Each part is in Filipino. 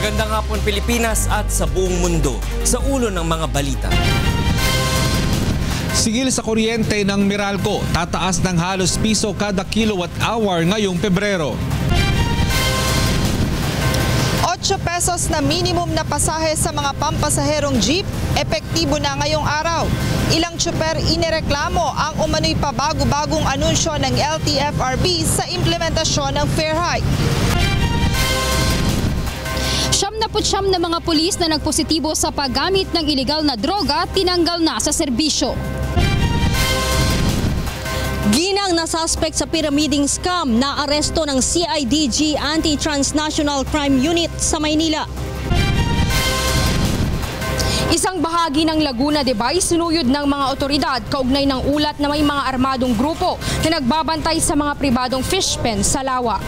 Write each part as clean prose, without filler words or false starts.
Magandang hapon Pilipinas at sa buong mundo. Sa ulo ng mga balita. Singil sa kuryente ng Meralco, tataas ng halos piso kada kilowatt-hour ngayong Pebrero. 8 pesos na minimum na pasahe sa mga pampasaherong jeep, epektibo na ngayong araw. Ilang tsuper inireklamo ang umano'y pabago-bagong anunsyo ng LTFRB sa implementasyon ng fare hike. 79 na mga pulis na nagpositibo sa paggamit ng ilegal na droga tinanggal na sa serbisyo. Ginang na suspect sa pyramiding scam na aresto ng CIDG Anti-Transnational Crime Unit sa Maynila. Isang bahagi ng Laguna de Bay sinuyod ng mga otoridad kaugnay ng ulat na may mga armadong grupo na nagbabantay sa mga pribadong fish pen sa lawa.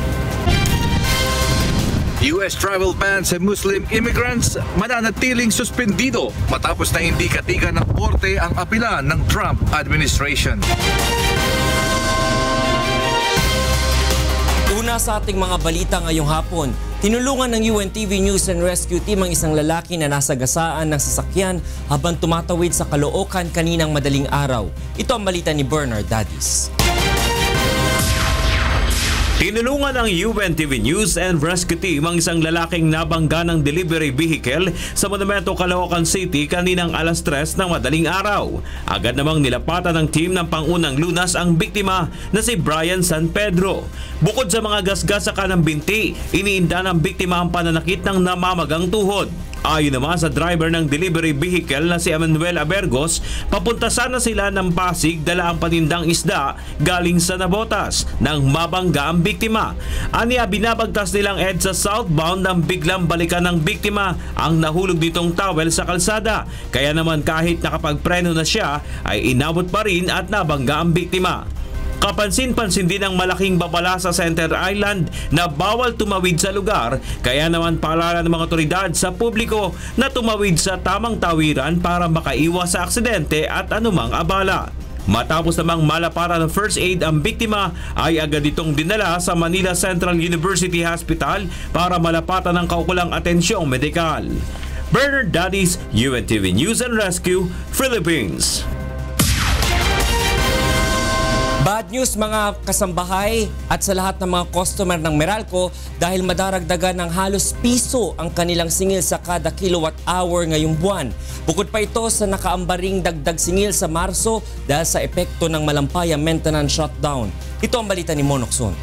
US travel ban sa Muslim immigrants mananatiling suspendido matapos na hindi katigan ng korte ang apela ng Trump administration. Una sa ating mga balita ngayong hapon, tinulungan ng UNTV News and Rescue Team ang isang lalaki na nasagasaan ng sasakyan habang tumatawid sa Caloocan kaninang madaling araw. Ito ang balita ni Bernard Dadis. Tinulungan ng UNTV News and Rescue Team ang isang lalaking nabangga ng delivery vehicle sa Monumento, Caloocan City kaninang alas 3 ng madaling araw. Agad namang nilapatan ng team ng pangunang lunas ang biktima na si Brian San Pedro. Bukod sa mga gasgas sa kanang binti, iniinda ng biktima ang pananakit ng namamagang tuhod. Ayon naman sa driver ng delivery vehicle na si Emmanuel Abergos, papunta sana sila ng Pasig dala ang panindang isda galing sa Navotas nang mabangga ang biktima. Aniya binabagtas nilang EDSA southbound nang biglang balikan ng biktima ang nahulog nitong towel sa kalsada. Kaya naman kahit nakapagpreno na siya ay inabot pa rin at nabangga ang biktima. Kapansin-pansin din ang malaking babala sa Center Island na bawal tumawid sa lugar, kaya naman paalala ng mga otoridad sa publiko na tumawid sa tamang tawiran para makaiwas sa aksidente at anumang abala. Matapos namang malapatan ng first aid ang biktima ay agad itong dinala sa Manila Central University Hospital para malapatan ng kaukulang atensyong medikal. Bernard Dadis, UNTV News and Rescue, Philippines. Bad news mga kasambahay at sa lahat ng mga customer ng Meralco dahil madaragdagan ng halos piso ang kanilang singil sa kada kilowatt-hour ngayong buwan. Bukod pa ito sa nakaambaring dagdag singil sa Marso dahil sa epekto ng malampayang maintenance shutdown. Ito ang balita ni Monokson.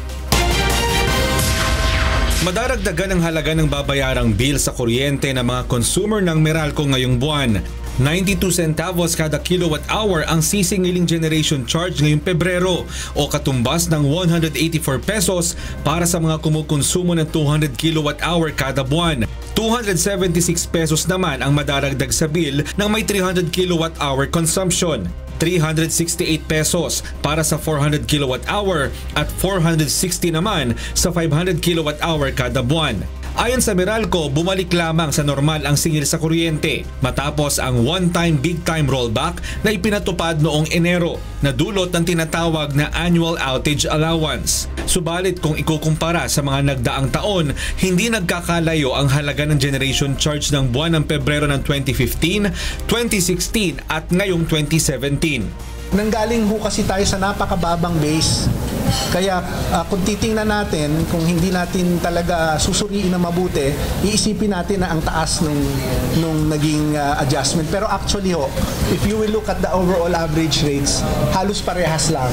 Madaragdagan ang halaga ng babayarang bill sa kuryente ng mga consumer ng Meralco ngayong buwan. 92 centavos kada kilowatt-hour ang sisingiling generation charge ngayong Pebrero o katumbas ng 184 pesos para sa mga kumukonsumo ng 200 kilowatt-hour kada buwan. 276 pesos naman ang madaragdag sa bill ng may 300 kilowatt-hour consumption. 368 pesos para sa 400 kilowatt-hour at 460 naman sa 500 kilowatt-hour kada buwan. Ayon sa Meralco, bumalik lamang sa normal ang singil sa kuryente matapos ang one-time big-time rollback na ipinatupad noong Enero na dulot ng tinatawag na annual outage allowance. Subalit kung ikukumpara sa mga nagdaang taon, hindi nagkakalayo ang halaga ng generation charge ng buwan ng Pebrero ng 2015, 2016 at ngayong 2017. Nanggaling ho kasi tayo sa napakababang base. Kaya kung titingnan natin, kung hindi natin talaga susuriin na mabuti, iisipin natin na ang taas nung naging adjustment. Pero actually ho, if you will look at the overall average rates, halos parehas lang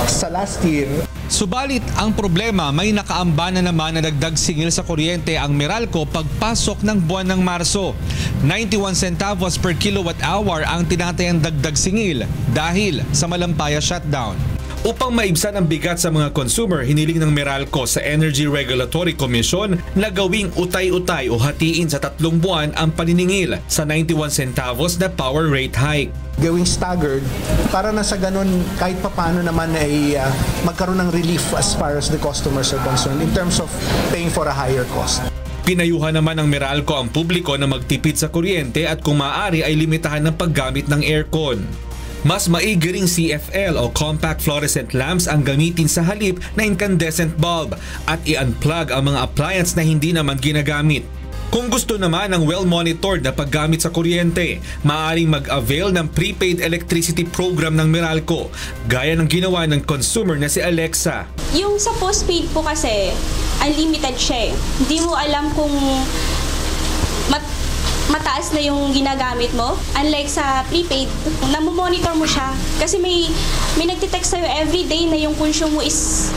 sa last year. Subalit ang problema, may nakaamba na naman na dagdag singil sa kuryente ang Meralco pagpasok ng buwan ng Marso. 91 centavos per kilowatt-hour ang tinatayang dagdag singil dahil sa malampaya shutdown. Upang maibsan ang bigat sa mga consumer, hiniling ng Meralco sa Energy Regulatory Commission na gawing utay-utay o hatiin sa 3 buwan ang paniningil sa 91 centavos na power rate hike. Gawing staggered para na sa ganun kahit papano naman ay magkaroon ng relief as far as the customers are concerned in terms of paying for a higher cost. Pinayuhan naman ng Meralco ang publiko na magtipid sa kuryente at kung maaari ay limitahan ng paggamit ng aircon. Mas maigi ring CFL o compact fluorescent lamps ang gamitin sa halip na incandescent bulb at i-unplug ang mga appliance na hindi naman ginagamit. Kung gusto naman ng well-monitored na paggamit sa kuryente, maaaring mag-avail ng prepaid electricity program ng Meralco, gaya ng ginawa ng consumer na si Alexa. Yung sa postpaid po kasi, unlimited siya eh. Hindi mo alam kung mataas na yung ginagamit mo. Unlike sa prepaid, namomonitor mo siya. Kasi may nagtitext sa'yo everyday na yung consume mo is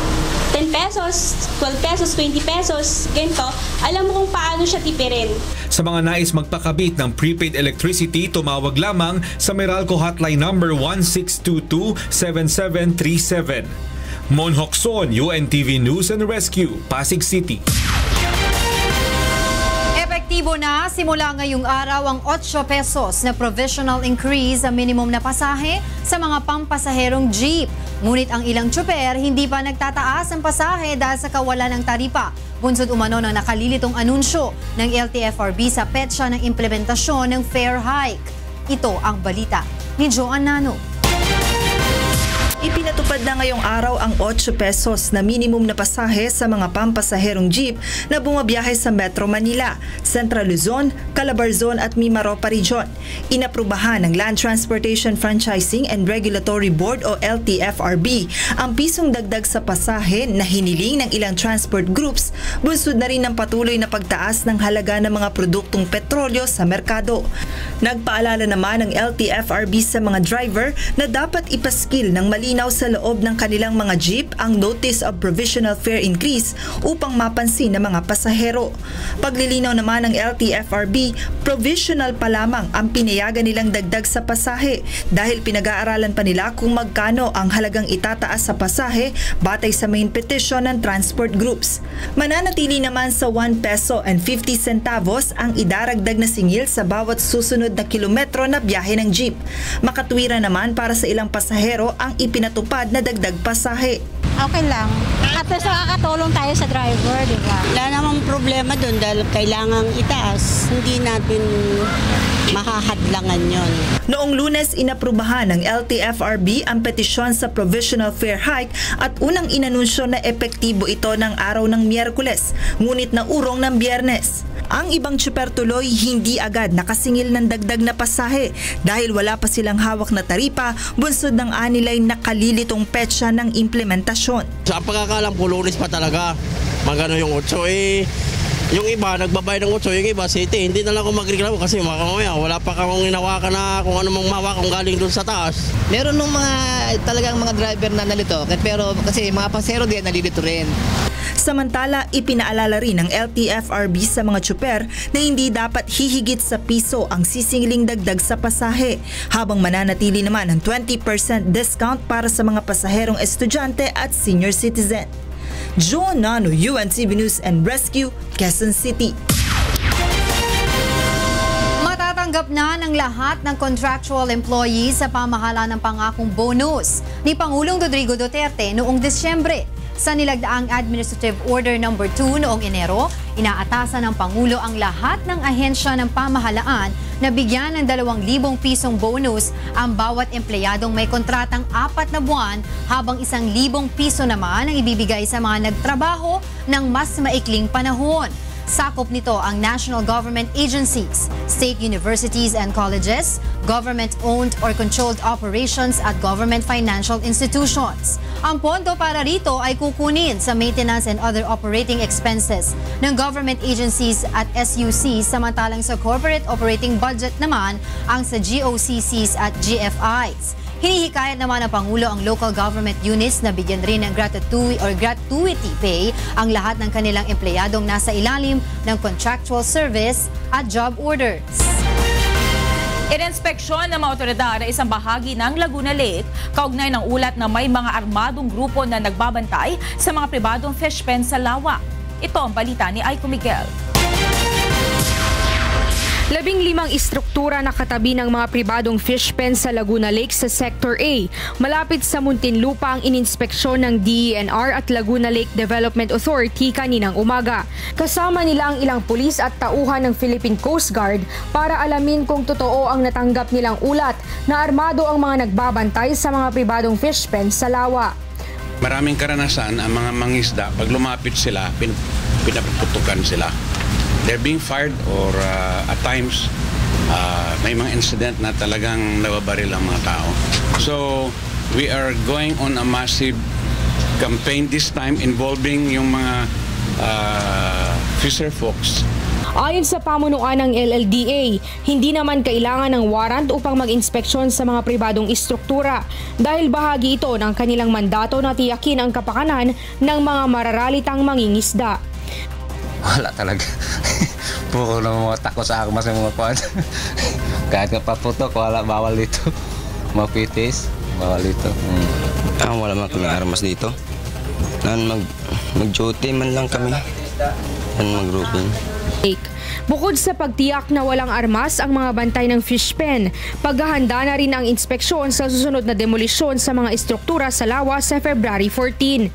10 pesos, 12 pesos, 20 pesos, ganito. Alam mo kung paano siya tipirin. Sa mga nais magpakabit ng prepaid electricity, tumawag lamang sa Meralco hotline number 1622-7737. Mon Hocson, UNTV News and Rescue, Pasig City. Epektibo na simula ngayong araw ang 8 pesos na provisional increase sa minimum na pasahe sa mga pampasaherong jeep. Ngunit ang ilang tsuper hindi pa nagtataas ang pasahe dahil sa kawalan ng taripa. Bunsod umano ng nakalilitong anunsyo ng LTFRB sa petsa ng implementasyon ng fare hike. Ito ang balita ni Joan Nano. Ipinatupad na ngayong araw ang 8 pesos na minimum na pasahe sa mga pampasaherong jeep na bumabiyahe sa Metro Manila, Central Luzon, Calabarzon at Mimaropa Region. Inaprubahan ng Land Transportation Franchising and Regulatory Board o LTFRB ang pisong dagdag sa pasahe na hiniling ng ilang transport groups, bunsod na rin ng patuloy na pagtaas ng halaga ng mga produktong petrolyo sa merkado. Nagpaalala naman ng LTFRB sa mga driver na dapat ipaskil ng malinaw sa loob ng kanilang mga jeep ang Notice of Provisional Fare Increase upang mapansin ng mga pasahero. Paglilinaw naman ng LTFRB, provisional pa lamang ang pinayagan nilang dagdag sa pasahe dahil pinag-aaralan pa nila kung magkano ang halagang itataas sa pasahe batay sa main petition ng transport groups. Mananatili naman sa 1 peso and 50 centavos ang idaragdag na singil sa bawat susunod na kilometro na biyahe ng jeep. Makatwira naman para sa ilang pasahero ang ipinatupad na dagdag pasahe. Okay lang. At least nakakatulong tayo sa driver, di ba? Wala namang problema doon dahil kailangang itaas. Hindi natin mahahadlangan yon. Noong Lunes, inaprubahan ng LTFRB ang petisyon sa provisional fare hike at unang inanunsyo na epektibo ito ng araw ng Miyerkules, ngunit naurong ng Biyernes. Ang ibang tsuper tuloy hindi agad nakasingil ng dagdag na pasahe dahil wala pa silang hawak na taripa, bunsod ng anilay nakalilitong petsa ng implementasyon. Sa pagkakalam ko, Lunes pa talaga. Magano yung 8 yung iba nagbabayad ng 8, yung iba city. Hindi na lang ako magreklamo kasi mamaya wala pa akong hinawakan na kung ano mang mawak kung galing doon sa taas. Meron nung mga talagang mga driver na nalito, pero kasi mga pasero din nalilito rin. Samantala, ipinaalala rin ng LTFRB sa mga tsuper na hindi dapat hihigit sa piso ang sisingiling dagdag sa pasahe, habang mananatili naman ang 20% discount para sa mga pasaherong estudyante at senior citizen. Joan Nano, UNTV News and Rescue, Quezon City. Matatanggap na ng lahat ng contractual employees sa pamahalaan ng pangakong bonus ni Pangulong Rodrigo Duterte noong Disyembre. Sa nilagdaang Administrative Order No. 2 noong Enero, inaatasan ng Pangulo ang lahat ng ahensya ng pamahalaan na bigyan ng 2,000 pisong bonus ang bawat empleyadong may kontratang 4 na buwan, habang 1,000 piso naman ang ibibigay sa mga nagtrabaho ng mas maikling panahon. Sakop nito ang national government agencies, state universities and colleges, government-owned or controlled operations at government financial institutions. Ang pondo para rito ay kukunin sa maintenance and other operating expenses ng government agencies at SUCs, samantalang sa corporate operating budget naman ang sa GOCCs at GFIs. Hinihikayat naman ng Pangulo ang local government units na bigyan rin ng gratuity pay ang lahat ng kanilang empleyadong nasa ilalim ng contractual service at job orders. Ininspeksyon ng mga otoridad na isang bahagi ng Laguna Lake kaugnay ng ulat na may mga armadong grupo na nagbabantay sa mga pribadong fish pen sa Lawa. Ito ang balita ni Aiko Miguel. 15 istruktura na katabi ng mga pribadong fish pen sa Laguna Lake sa Sector A. Malapit sa Muntinlupa ang ininspeksyon ng DENR at Laguna Lake Development Authority kaninang umaga. Kasama nila ang ilang pulis at tauhan ng Philippine Coast Guard para alamin kung totoo ang natanggap nilang ulat na armado ang mga nagbabantay sa mga pribadong fish pen sa Lawa. Maraming karanasan ang mga mangisda, pag lumapit sila, pinaputukan sila. they're being fired or at times may mga incident na talagang nababaril ang mga tao. So we are going on a massive campaign this time involving yung mga fisher folks. Ayon sa pamunuan ng LLDA, hindi naman kailangan ng warrant upang mag-inspeksyon sa mga pribadong istruktura dahil bahagi ito ng kanilang mandato na tiyakin ang kapakanan ng mga mararalitang mangingisda. Wala talaga. Puro na mga takot sa armas ng mga kwan. Kahit nga paputok, wala, bawal dito. Mapitis, bawal dito. Wala man kami armas dito. Mag-duty man lang kami. Mag-grouping. Bukod sa pagtiyak na walang armas ang mga bantay ng fish pen, paghahanda na rin ang inspeksyon sa susunod na demolisyon sa mga istruktura sa lawa sa February 14.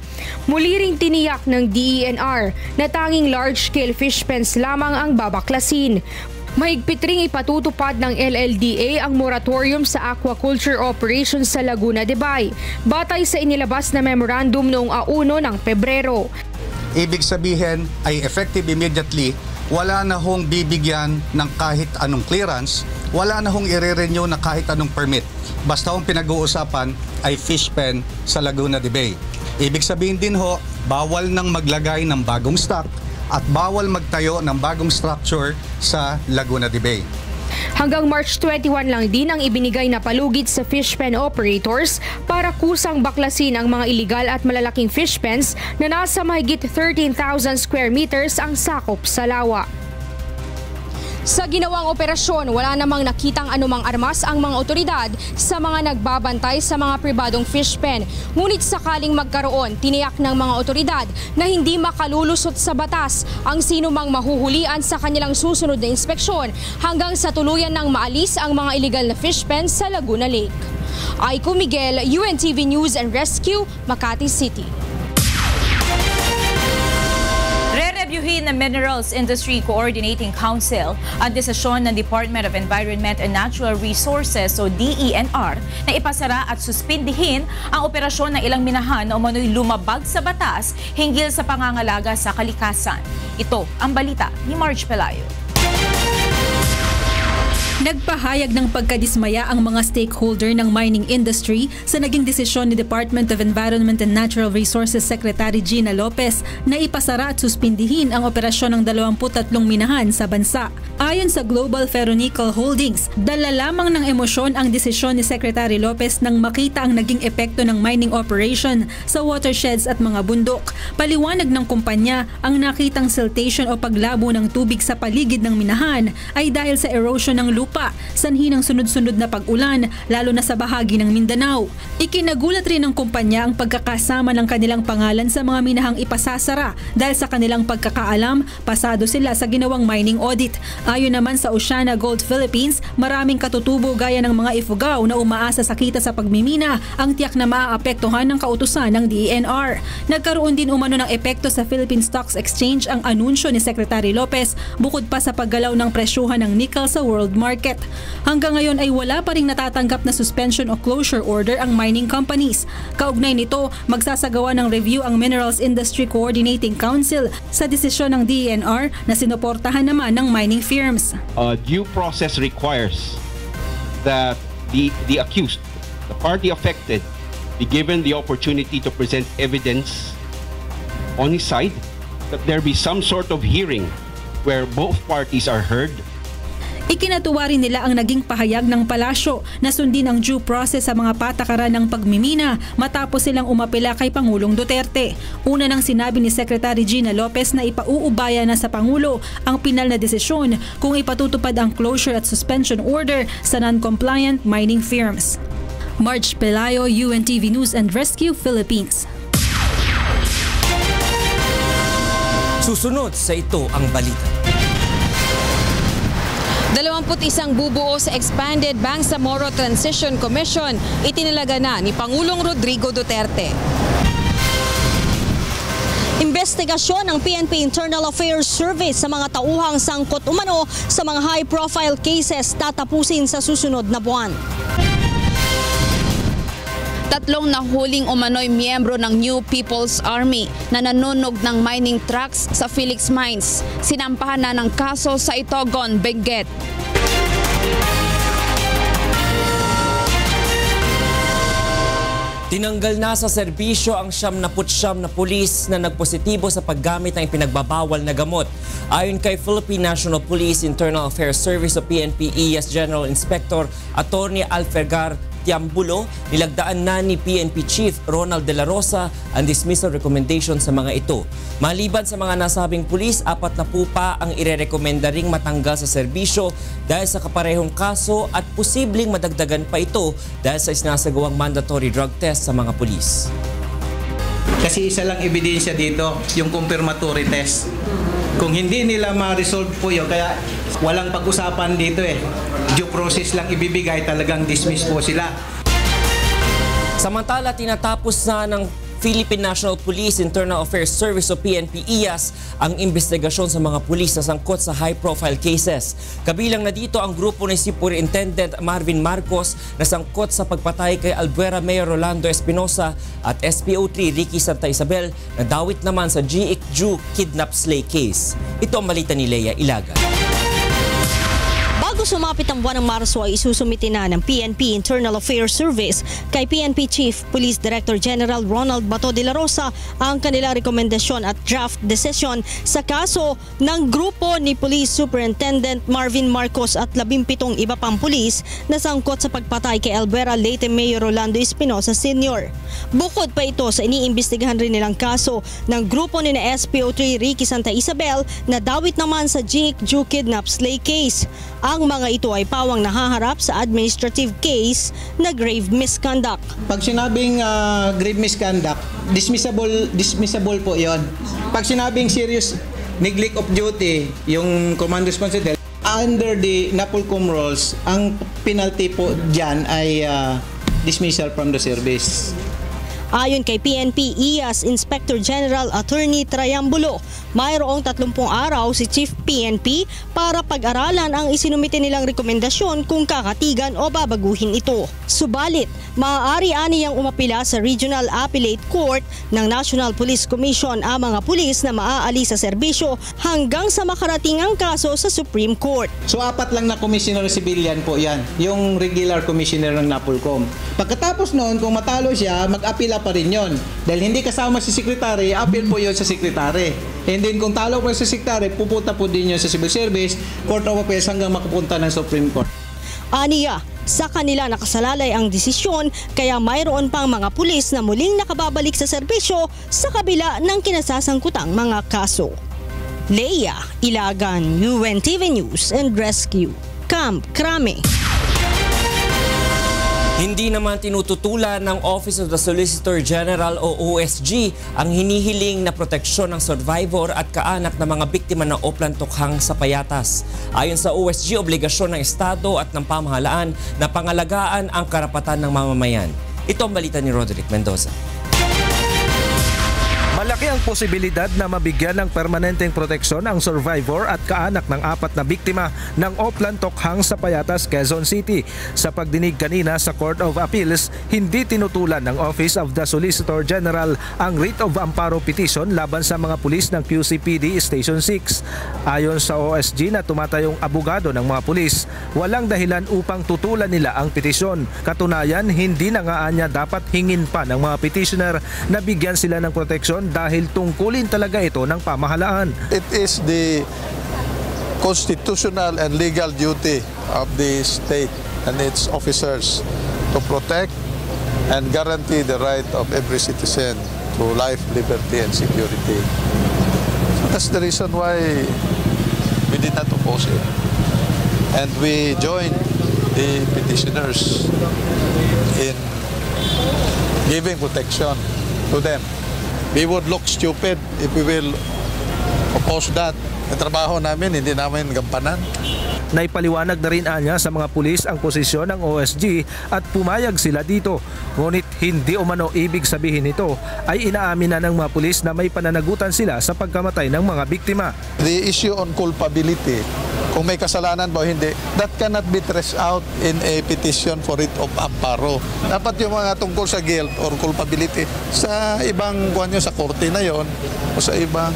Muli ring tiniyak ng DENR na tanging large-scale fish pens lamang ang babaklasin. Mahigpit ring ipatutupad ng LLDA ang moratorium sa aquaculture operations sa Laguna de Bay, batay sa inilabas na memorandum noong 1 ng Pebrero. Ibig sabihin ay effective immediately, wala na hong bibigyan ng kahit anong clearance, wala na hong i-renew na kahit anong permit. Basta hong pinag-uusapan ay fish pen sa Laguna de Bay. Ibig sabihin din ho, bawal nang maglagay ng bagong stock at bawal magtayo ng bagong structure sa Laguna de Bay. Hanggang March 21 lang din ang ibinigay na palugit sa fish pen operators para kusang baklasin ang mga iligal at malalaking fish pens na nasa mahigit 13,000 square meters ang sakop sa lawa. Sa ginawang operasyon, wala namang nakitang anumang armas ang mga otoridad sa mga nagbabantay sa mga pribadong fish pen. Ngunit sakaling magkaroon, tiniyak ng mga otoridad na hindi makalulusot sa batas ang sinumang mahuhulian sa kanilang susunod na inspeksyon hanggang sa tuluyan ng maalis ang mga illegal na fish pen sa Laguna Lake. Aiko Miguel, UNTV News and Rescue, Makati City. Rerevyuhin ng Minerals Industry Coordinating Council ang desisyon ng Department of Environment and Natural Resources o DENR na ipasara at suspindihin ang operasyon ng ilang minahan na umano'y lumabag sa batas hinggil sa pangangalaga sa kalikasan. Ito ang balita ni Marge Pelayo. Nagpahayag ng pagkadismaya ang mga stakeholder ng mining industry sa naging desisyon ni Department of Environment and Natural Resources Secretary Gina Lopez na ipasara at suspindihin ang operasyon ng 23 minahan sa bansa. Ayon sa Global Ferronickel Holdings, dala lamang ng emosyon ang desisyon ni Secretary Lopez nang makita ang naging epekto ng mining operation sa watersheds at mga bundok. Paliwanag ng kumpanya, ang nakitang siltation o paglabo ng tubig sa paligid ng minahan ay dahil sa erosion ng lupa, sanhi ng sunod-sunod na pag-ulan, lalo na sa bahagi ng Mindanao. Ikinagulat rin ng kumpanya ang pagkakasama ng kanilang pangalan sa mga minahang ipasasara dahil sa kanilang pagkakaalam, pasado sila sa ginawang mining audit. Ayon naman sa Oceana Gold Philippines, maraming katutubo gaya ng mga ifugao na umaasa sa kita sa pagmimina ang tiyak na maaapektuhan ng kautusan ng DENR. Nagkaroon din umano ng epekto sa Philippine Stocks Exchange ang anunsyo ni Secretary Lopez bukod pa sa paggalaw ng presyuhan ng nickel sa world market. Hanggang ngayon ay wala pa ring natatanggap na suspension o closure order ang mining companies. Kaugnay nito, magsasagawa ng review ang Minerals Industry Coordinating Council sa desisyon ng DENR na sinuportahan naman ng mining firms. Due process requires that the accused, the party affected, be given the opportunity to present evidence on his side, that there be some sort of hearing where both parties are heard. Ikinatuwa rin nila ang naging pahayag ng palasyo na sundin ang due process sa mga patakaran ng pagmimina matapos silang umapela kay Pangulong Duterte. Una nang sinabi ni Secretary Gina Lopez na ipauubaya na sa Pangulo ang pinal na desisyon kung ipatutupad ang closure at suspension order sa non-compliant mining firms. Marge Pelayo, UNTV News and Rescue, Philippines. Susunod sa ito ang balita. 21 bubuo sa Expanded Bangsamoro Transition Commission itinalaga na ni Pangulong Rodrigo Duterte. Investigasyon ng PNP Internal Affairs Service sa mga tauhang sangkot umano sa mga high-profile cases tatapusin sa susunod na buwan. Tatlong nahuling umano'y miyembro ng New People's Army na nanunog ng mining trucks sa Felix Mines. Sinampahan na ng kaso sa Itogon, Benguet. Tinanggal na sa serbisyo ang 79 na pulis na nagpositibo sa paggamit ng ipinagbabawal na gamot. Ayon kay Philippine National Police Internal Affairs Service o PNP-IAS General Inspector Atty. Alfergar Tiambulo, nilagdaan na ni PNP Chief Ronald De La Rosa ang dismissal recommendation sa mga ito. Maliban sa mga nasabing pulis, 4 na po pa ang irerekomenda ring matanggal sa serbisyo dahil sa kaparehong kaso at posibleng madagdagan pa ito dahil sa isinasagawang mandatory drug test sa mga pulis. Kasi isa lang ebidensya dito, yung confirmatory test. Kung hindi nila ma-resolve po yun, kaya walang pag-usapan dito eh. Due process lang ibibigay, talagang dismiss po sila. Samantala, tinatapos na ng Philippine National Police Internal Affairs Service o PNP-IAS ang investigasyon sa mga pulis na sangkot sa high-profile cases. Kabilang na dito ang grupo ni Superintendent Marvin Marcos na sangkot sa pagpatay kay Albuera Mayor Rolando Espinosa at SPO3 Ricky Santa Isabel na dawit naman sa G.I.C.Ju kidnap slay case. Ito ang balita ni Leia Ilaga. Bago sumapit ang buwan ng Marso ay isusumite na ng PNP Internal Affairs Service kay PNP Chief Police Director General Ronald Bato de la Rosa ang kanilang rekomendasyon at draft decision sa kaso ng grupo ni Police Superintendent Marvin Marcos at 17 iba pang pulis na sangkot sa pagpatay kay Albuera Leyte Mayor Rolando Espinosa Sr. Bukod pa ito sa iniimbestigahan rin nilang kaso ng grupo ni na SPO3 Ricky Santa Isabel na dawit naman sa G.I.C.Ju kidnap slay case. Ang mga ito ay pawang nahaharap sa administrative case na grave misconduct. Pag sinabing grave misconduct, dismissible po yon. Pag sinabing serious neglect of duty, yung command responsibility, under the NAPOLCOM rules, ang penalty po dyan ay dismissal from the service. Ayon kay PNP-IAS Inspector General Atty. Triambulo, mayroong 30 araw si Chief PNP para pag-aralan ang isinumite nilang rekomendasyon kung kakatigan o babaguhin ito. Subalit, maaari aniyang umapila sa Regional Appellate Court ng National Police Commission ang mga pulis na maaalis sa serbisyo hanggang sa makarating ang kaso sa Supreme Court. So 4 lang na commissioner civilian po yan, yung regular commissioner ng NAPOLCOM. Pagkatapos noon, kung matalo siya, mag-apila pa rin yun. Dahil hindi kasama si Secretary, appeal po yun sa Secretary. And then kung talo po sa Secretary, pupunta po din yun sa Civil Service, Court of Appeals hanggang makapunta ng Supreme Court. Aniya, sa kanila nakasalalay ang desisyon kaya mayroon pang mga pulis na muling nakababalik sa serbisyo sa kabila ng kinasasangkutang mga kaso. Leia Ilagan, UNTV News and Rescue, Camp Crame. Hindi naman tinututulan ng Office of the Solicitor General o OSG ang hinihiling na proteksyon ng survivor at kaanak ng mga biktima ng Oplan Tokhang sa Payatas. Ayon sa OSG, obligasyon ng Estado at ng pamahalaan na pangalagaan ang karapatan ng mamamayan. Ito ang balita ni Roderick Mendoza. Malaki ang posibilidad na mabigyan ng permanenteng proteksyon ang survivor at kaanak ng 4 na biktima ng Oplan Tokhang sa Payatas, Quezon City. Sa pagdinig kanina sa Court of Appeals, hindi tinutulan ng Office of the Solicitor General ang writ of amparo petition laban sa mga pulis ng QCPD Station 6. Ayon sa OSG na tumatayong abogado ng mga pulis, walang dahilan upang tutulan nila ang petisyon. Katunayan, hindi na nga anya dapat hingin pa ng mga petitioner na bigyan sila ng proteksyon dahil tungkulin talaga ito ng pamahalaan. It is the constitutional and legal duty of the state and its officers to protect and guarantee the right of every citizen to life, liberty, and security. So that's the reason why we did not oppose it. And we joined the petitioners in giving protection to them. We would look stupid if we will oppose that. Ang trabaho namin, hindi namin gampanan. Naipaliwanag na rin anya sa mga pulis ang posisyon ng OSG at pumayag sila dito. Ngunit hindi umano ibig sabihin nito ay inaamin na ng mga pulis na may pananagutan sila sa pagkamatay ng mga biktima. The issue on culpability kung may kasalanan ba o hindi, that cannot be traced out in a petition for writ of amparo. Dapat yung mga tungkol sa guilt or culpability sa ibang sa korte na yon o sa ibang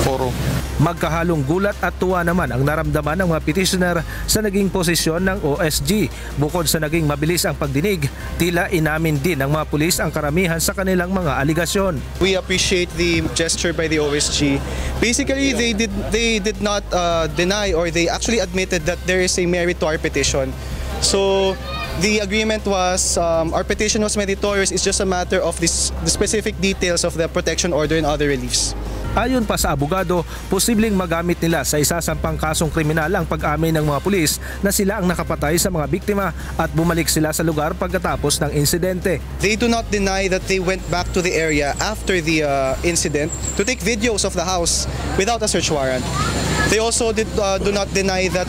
forum. Magkahalong gulat at tuwa naman ang naramdaman ng mga petitioner sa naging posisyon ng OSG. Bukod sa naging mabilis ang pagdinig, tila inamin din ng mga pulis ang karamihan sa kanilang mga aligasyon. We appreciate the gesture by the OSG. Basically, they did not deny, or they actually admitted that there is a merit to our petition. So the agreement was our petition was meritorious. It's just a matter of the specific details of the protection order and other reliefs. Ayon pa sa abogado, posibleng magamit nila sa isasampang kasong kriminal ang pag-amin ng mga pulis na sila ang nakapatay sa mga biktima at bumalik sila sa lugar pagkatapos ng insidente. They do not deny that they went back to the area after the incident to take videos of the house without a search warrant. They also do not deny that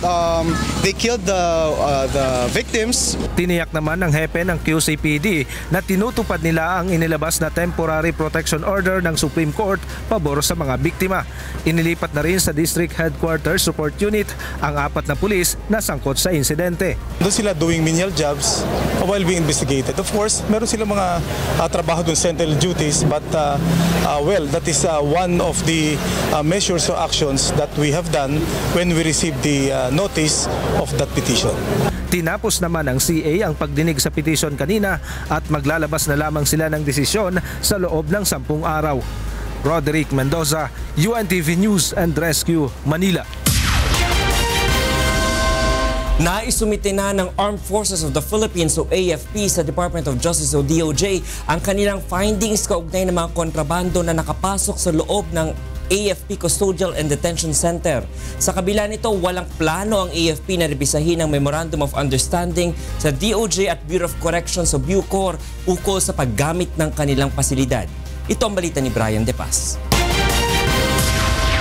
they killed the victims. Tiniyak naman ng hepe ng QCPD na tinutupad nila ang inilabas na temporary protection order ng Supreme Court pabor sa mga biktima. Inilipat na rin sa District Headquarters Support Unit ang 4 na pulis na sangkot sa insidente. Doon sila doing menial jobs while being investigated. Of course, meron silang mga trabaho doon, sentinel duties, but that is one of the measures or actions that we have done when we received the notice of that petition. Tinapos naman ng CA ang pagdinig sa petition kanina at maglalabas na lamang sila ng desisyon sa loob ng 10 araw. Roderick Mendoza, UNTV News and Rescue, Manila. Naisumite na ng Armed Forces of the Philippines o AFP sa Department of Justice o DOJ ang kanilang findings kaugnay ng mga kontrabando na nakapasok sa loob ng AFP Custodial and Detention Center. Sa kabila nito, walang plano ang AFP na rebisahin ang Memorandum of Understanding sa DOJ at Bureau of Corrections o BUCOR ukol sa paggamit ng kanilang pasilidad. Ito ang balita ni Brian De Paz.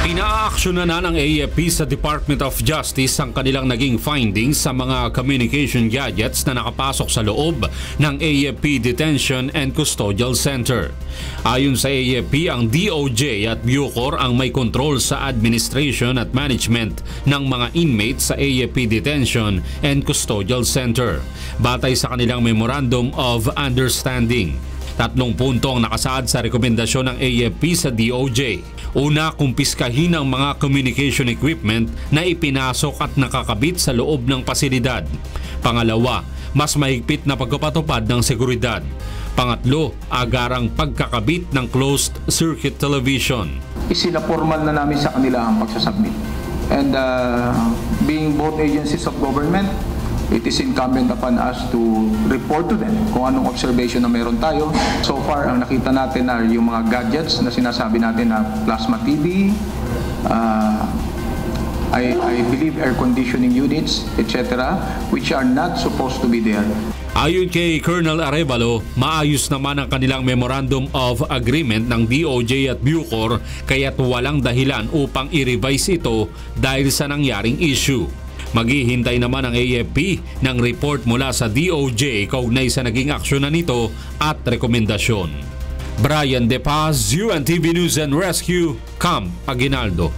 Inaaksyonan na ng AFP sa Department of Justice ang kanilang naging findings sa mga communication gadgets na nakapasok sa loob ng AFP Detention and Custodial Center. Ayon sa AFP, ang DOJ at BUCOR ang may control sa administration at management ng mga inmates sa AFP Detention and Custodial Center, batay sa kanilang Memorandum of Understanding. 3 punto ang nakasaad sa rekomendasyon ng AFP sa DOJ. Una, kumpiskahin ang mga communication equipment na ipinasok at nakakabit sa loob ng pasilidad. Pangalawa, mas mahigpit na pagpapatupad ng seguridad. Pangatlo, agarang pagkakabit ng closed circuit television. Isinapormal na namin sa kanila ang pagsasubmit. And being both agencies of government, it is incumbent upon us to report to them kung anong observation na meron tayo. So far, ang nakita natin ay yung mga gadgets na sinasabi natin na plasma TV, I believe air conditioning units, etc., which are not supposed to be there. Ayon kay Colonel Arevalo, maayos naman ang kanilang Memorandum of Agreement ng DOJ at BUCOR kaya't walang dahilan upang i-revise ito dahil sa nangyaring issue. Maghihintay naman ang AFP ng report mula sa DOJ kaugnay sa naging aksyonan nito at rekomendasyon. Brian De Paz, UNTV News and Rescue, Camp Aguinaldo.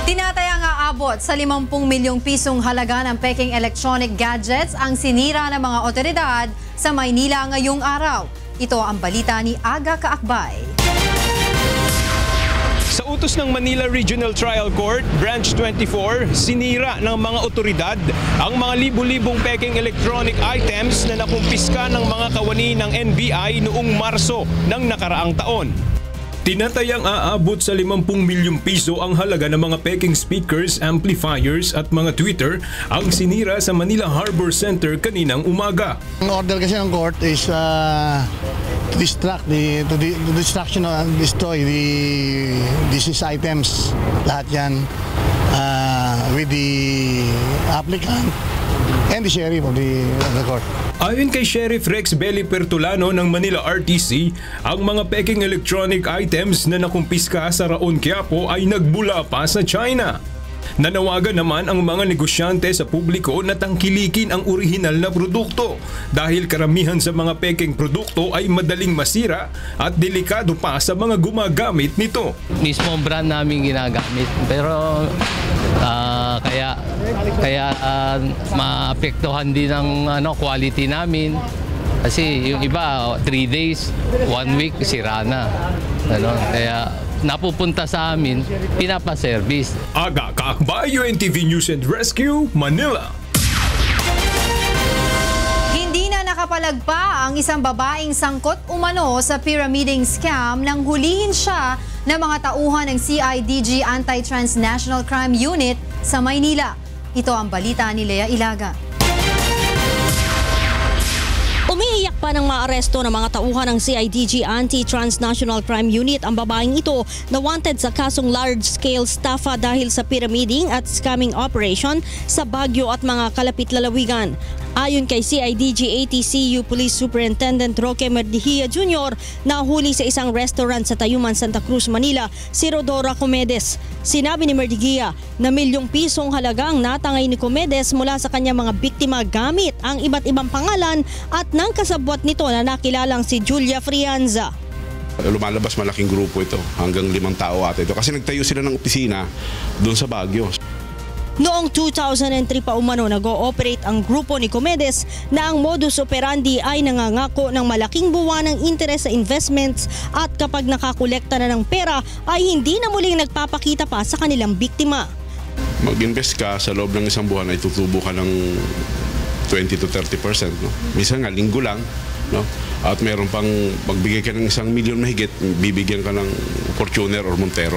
Tinatayang aabot sa 50 milyong pisong halaga ng peking electronic gadgets ang sinira ng mga otoridad sa Maynila ngayong araw. Ito ang balita ni Aga Kaakbay. Sa utos ng Manila Regional Trial Court, Branch 24, sinira ng mga otoridad ang mga libu-libong peking electronic items na nakumpiska ng mga kawani ng NBI noong Marso ng nakaraang taon. Tinatayang aabot sa 50 milyong piso ang halaga ng mga peking speakers, amplifiers at mga tweeter ang sinira sa Manila Harbor Center kaninang umaga. Ang order kasi ng court is to distraction and destroy these items. Lahat yan with the applicant and the sheriff of the court. Ayon kay Sheriff Rex Belly Pertolano ng Manila RTC, ang mga peking electronic items na nakumpiska sa Raon Quiapo ay nagbula pa sa China. Nanawagan naman ang mga negosyante sa publiko na tangkilikin ang orihinal na produkto dahil karamihan sa mga pekeng produkto ay madaling masira at delikado pa sa mga gumagamit nito. Mismo ang brand namin ginagamit pero kaya maapektuhan din ang quality namin. Kasi yung iba 3 days, 1 week sira na. Kaya napupunta sa amin, pinapaservice. Aga Kaakbay, UNTV News and Rescue, Manila. Hindi na nakapalagpa ang isang babaeng sangkot umano sa pyramiding scam nang hulihin siya ng mga tauhan ng CIDG Anti-Transnational Crime Unit sa Maynila. Ito ang balita ni Lea Ilaga. Umiiyak pa ng maaresto ng mga tauhan ng CIDG Anti-Transnational Crime Unit ang babaeng ito na wanted sa kasong large-scale staffa dahil sa pyramiding at scamming operation sa Baguio at mga kalapit lalawigan. Ayon kay CIDG ATCU Police Superintendent Roque Merdihia Jr., nahuli sa isang restaurant sa Tayuman, Santa Cruz, Manila si Rodora Comedes. Sinabi ni Merdihia na milyong pisong halaga ang natangay ni Comedes mula sa kanyang mga biktima gamit ang iba't ibang pangalan at ng kasabwat nito na nakilalang si Julia Frianza. Lumalabas malaking grupo ito, hanggang 5 tao ata ito kasi nagtayo sila ng opisina doon sa Baguio. Noong 2003 pa umano nag-ooperate ang grupo ni Comedes na ang modus operandi ay nangangako ng malaking buwan ng interes sa investments at kapag nakakolekta na ng pera ay hindi na muling nagpapakita pa sa kanilang biktima. Mag-invest ka sa loob ng isang buwan ay tutubo ka ng 20 to 30%. No? Minsan nga, linggo lang. No? At meron pang magbigay ka ng 1 milyon mahigit, bibigyan ka ng Fortuner or Montero.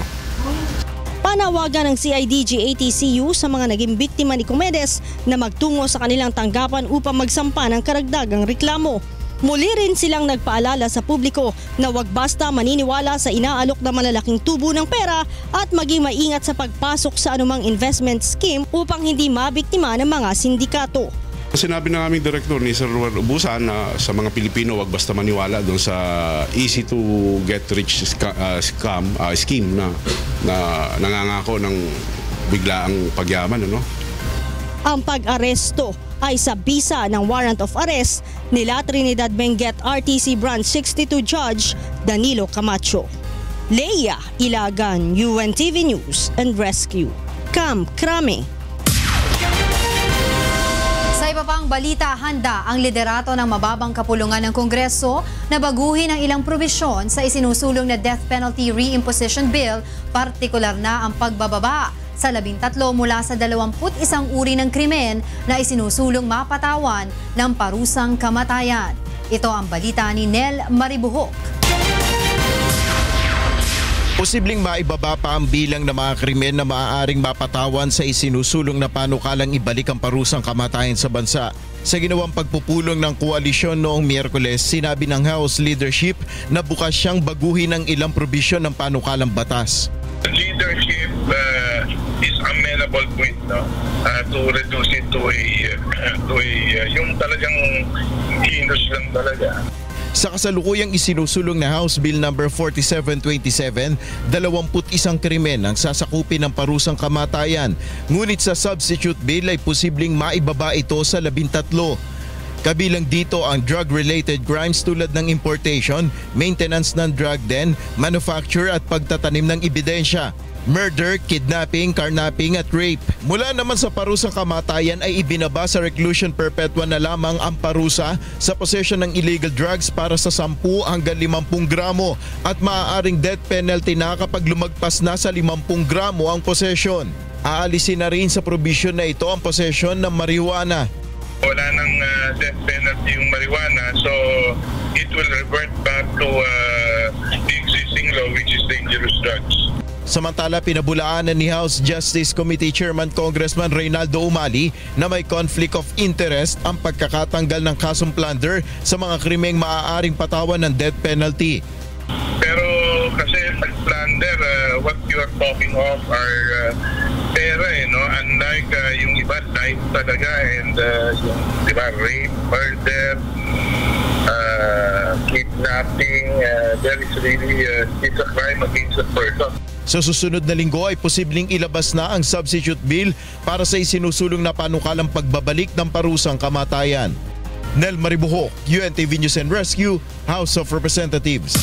Panawagan ng CIDG ATCU sa mga naging biktima ni Comedes na magtungo sa kanilang tanggapan upang magsampa ng karagdagang reklamo. Muli rin silang nagpaalala sa publiko na huwag basta maniniwala sa inaalok na malalaking tubo ng pera at maging maingat sa pagpasok sa anumang investment scheme upang hindi mabiktima ng mga sindikato. Sinabi ng aming direktor ni Sir Ruel Ubusan na sa mga Pilipino wag basta maniwala doon sa easy to get rich scheme na nangangako ng biglaang pagyaman. Ang pag-aresto ay sa bisa ng warrant of arrest nila Trinidad Benguet RTC Branch 62 Judge Danilo Camacho. Lea Ilagan, UNTV News and Rescue. Camp Crame. Sa iba pang balita, handa ang liderato ng mababang kapulungan ng Kongreso na baguhin ang ilang probisyon sa isinusulong na death penalty reimposition bill, partikular na ang pagbababa sa 13 mula sa 21 uri ng krimen na isinusulong mapatawan ng parusang kamatayan. Ito ang balita ni Nel Maribuhok. Posibleng maibaba pa ang bilang ng mga krimen na maaaring mapatawan sa isinusulong na panukalang ibalik ang parusang kamatayan sa bansa. Sa ginawang pagpupulong ng koalisyon noong Miyerkules, sinabi ng House leadership na bukas siyang baguhin ang ilang probisyon ng panukalang batas. The leadership is amenable po ito to reduce it to yung talagang heinous lang talaga. Sa kasalukuyang isinusulong na House Bill No. 4727, 21 krimen ang sasakupin ng parusang kamatayan. Ngunit sa substitute bill ay posibleng maibaba ito sa 13. Kabilang dito ang drug-related crimes tulad ng importation, maintenance ng drug den, manufacture at pagtatanim ng ebidensya. Murder, kidnapping, carnapping at rape. Mula naman sa parusang kamatayan ay ibinaba sa reclusion perpetua na lamang ang parusa sa possession ng illegal drugs para sa 10 hanggang 50 gramo at maaaring death penalty na kapag lumagpas na sa 50 gramo ang possession. Aalisin na rin sa provision na ito ang possession ng marijuana. Wala nang death penalty yung marijuana, so it will revert back to the existing law, which is dangerous drugs. Samantala, pinabulaanan ni House Justice Committee Chairman Congressman Reynaldo Umali na may conflict of interest ang pagkakatanggal ng kasong plunder sa mga krimeng maaaring patawan ng death penalty. Pero kasi pag plunder, what you are talking of are pera, no? Unlike yung iba, life talaga, and yung, di ba, rape, murder, kidnapping, there is really it's a crime against a person. Sa susunod na linggo ay posibleng ilabas na ang substitute bill para sa isinusulong na panukalang pagbabalik ng parusang kamatayan. Nel Maribuhok, UNTV News and Rescue, House of Representatives.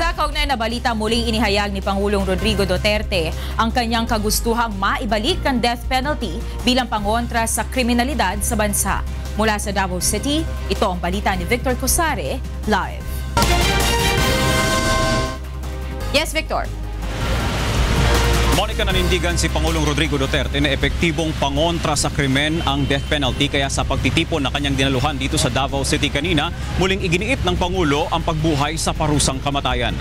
Sa kaugnay na balita, muling inihayag ni Pangulong Rodrigo Duterte ang kanyang kagustuhang maibalik ang death penalty bilang pangontra sa kriminalidad sa bansa. Mula sa Davao City, ito ang balita ni Victor Cosare, live. Yes, Victor. Monica, nanindigan si Pangulong Rodrigo Duterte na epektibong pangontra sa krimen ang death penalty, kaya sa pagtitipon na kanyang dinaluhan dito sa Davao City kanina, muling iginiit ng Pangulo ang pagbuhay sa parusang kamatayan.